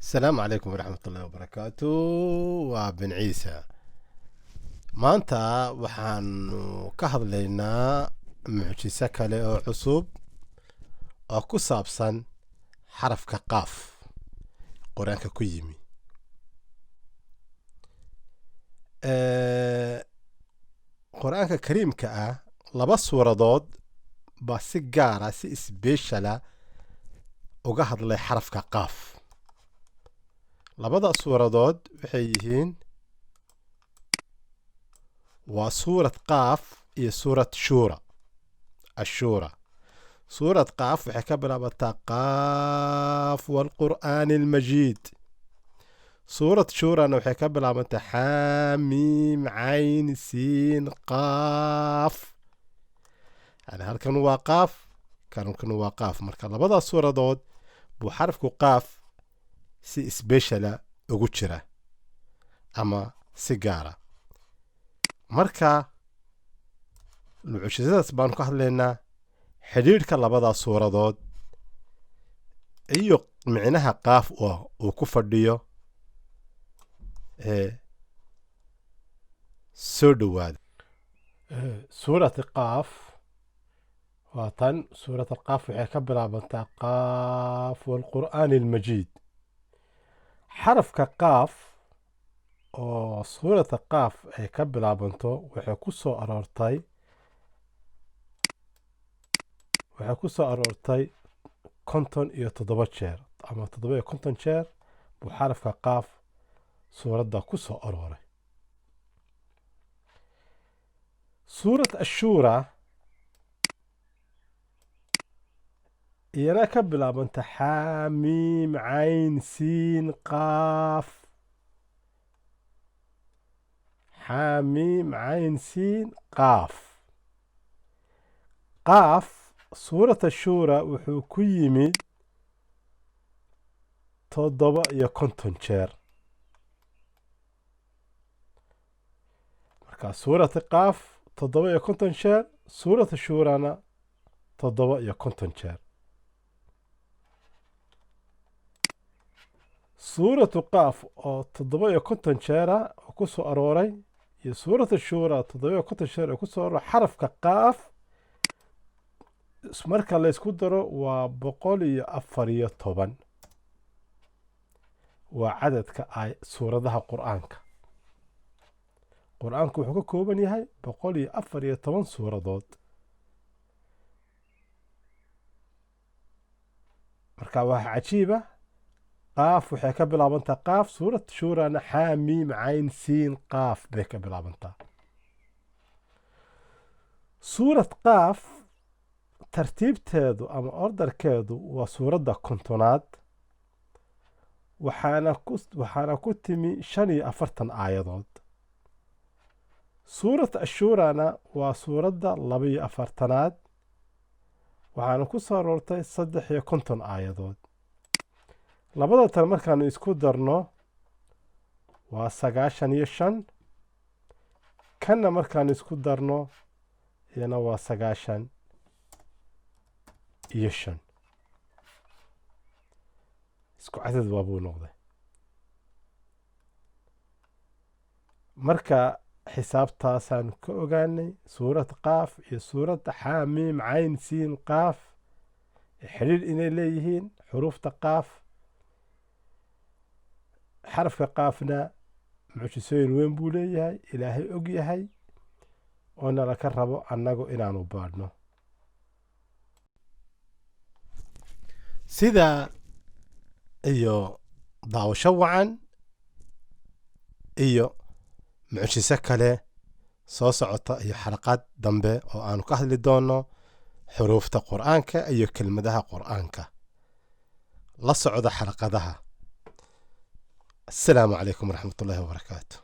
السلام عليكم ورحمة الله وبركاته. وبن عيسى maanta waxaanu ka hadlaynaa mucjiso kale oo cusub oo ku saabsan xarafka qaaf quraanka ku yimi. quraanka kariimka ah laba suuradood baa si gaara si isbeeshal uga hadlay xarafka qaaf. labada suuradood waxay yihiin waa suurad qaaf iyo suurad shuura. الشورى سورة قاف وحكى بلابتا قاف والقرآن المجيد. سورة شورى وحكى بلابتا حاميم عين سين قاف. يعني هل كانوا واقاف كانوا واقاف مركا لبدا سورة دود بو حرف قاف سي سبيشالا اوغوتشرا اما سيجارة مركا mucjisadaas baan ku hadlaynaa xidhiidhka labada suuradood iyo micnaha qaaf uu ku fadhiyo soo dhawaada. suurat qaaf waa tan suurat qaaf waxay ka bilaabantaa qaaf walqur'aan almajiid. xarafka qaaf oo suurata qaaf ay ka bilaabanto waxay ku soo aroortay konton iyo toddoba jeer ama 750 jeer buu xarafka qaaf suuradda ku soo arooray. suurat ashuura iyana ka bilaabanta xaamiim cayn siin qaaf. xaamiim cayn siin qaaf. qaaf suurat ashuura wuxuu ku yimid 750 jeer. marka suurat qaaf 750 jeer, suurat ashuurana 750 jeer. suuratu qaaf oo 750 jeera oo ku soo arooray iyo suurat ashuura 750 jeer oo ku soo arooray xarafka qaaf marka la isku daro waa 114. waa cadadka ay suuradaha quraanka wuxuu ka kooban yahay 114 suuradood. marka waxa cajiiba qaaf waxay ka bilaabantaa qaaf suurat shuurana xaamiim cayn siin qaaf bay ka bilaabantaa. suurat qaaf tartiibteedu ama ordarkeedu waa suuradda kontonaad waxaana ku timi 45 aayadood. suurat ashuurana waa suuradda 42aad waxaana ku soo aroortay 53 aayadood. labada tan markaanu isku darno waa 95. kanna markaanu isku darno iyana waa 95. isku cadad waabuu noqday. marka xisaabtaasaan ka ogaanay suurad qaaf iyo suuradda xaamiim cayn siin qaaf xidhiir inay leeyihiin xuruufta qaaf. xarafka qaafna mucjisooyin weyn buu leeyahay, ilaahay og yahay oo nala ka rabo annagu inaanu baadhno. sidaa iyo daawasho wacan iyo mucjiso kale soo socota iyo xalaqad dambe oo aanu ka hadli doono xuruufta qur'aanka iyo kelmadaha qur'aanka. la socda xalaqadaha. السلام عليكم ورحمة الله وبركاته.